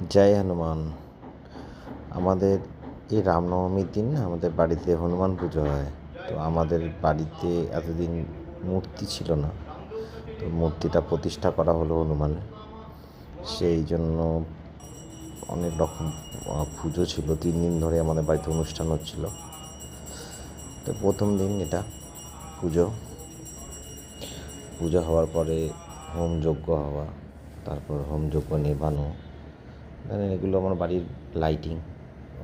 জয় হনুমান। আমাদের এই রামনবমীর দিন না আমাদের বাড়িতে হনুমান পুজো হয়। তো আমাদের বাড়িতে এতদিন মূর্তি ছিল না, তো মূর্তিটা প্রতিষ্ঠা করা হলো হনুমানের। সেই জন্য অনেক রকম পুজো ছিল, 3 দিন ধরে আমাদের বাড়িতে অনুষ্ঠান হচ্ছিল। তো প্রথম দিন এটা পুজো পুজো হওয়ার পরে হোমযজ্ঞ হওয়া, তারপর হোমযজ্ঞ নেভানো, এগুলো আমার বাড়ির লাইটিং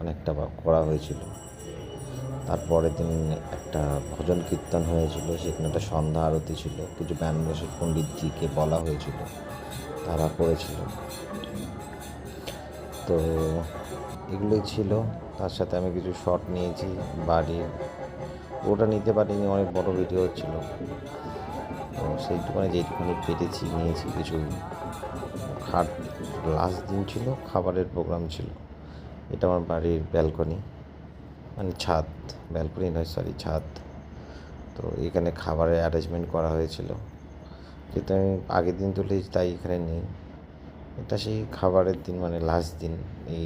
অনেকটা করা হয়েছিল। তারপরের দিন একটা ভজন কীর্তন হয়েছিল, সেখানে একটা সন্ধ্যা আরতি ছিল, কিছু ব্যানবাসী পণ্ডিতজিকে বলা হয়েছিল, তারা করেছিল। তো এগুলোই ছিল। তার সাথে আমি কিছু শট নিয়েছি বাড়ির, ওটা নিতে পারিনি, অনেক বড় ভিডিও হচ্ছিল। তো সেইটুখানে যেটুখানি পেরেছি নিয়েছি কিছু। লাস্ট দিন ছিল, খাবারের প্রোগ্রাম ছিল। এটা আমার বাড়ির ব্যালকনি, মানে ছাদ, ব্যালকনি নয় সরি ছাদ। তো এখানে খাবারের অ্যারেঞ্জমেন্ট করা হয়েছিল, যেহেতু আমি আগের দিন তুলেছি তাই এখানে নেই। এটা সেই খাবারের দিন, মানে লাস্ট দিন। এই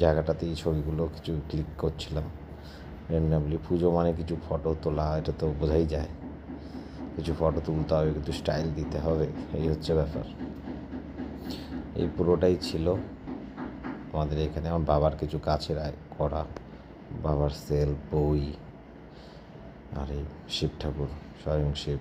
জায়গাটাতেই ছবিগুলো কিছু ক্লিক করছিলাম র্যান্ডামলি। পুজো মানে কিছু ফটো তোলা, এটা তো বোঝাই যায়, কিছু ফটো তুলতে হবে, কিছু স্টাইল দিতে হবে, এই হচ্ছে ব্যাপার। এই পুরোটাই ছিল আমাদের এখানে। আমার বাবার কিছু কাছের করা, বাবার সেল, বই, আর এই শিব ঠাকুর, স্বয়ং শিব।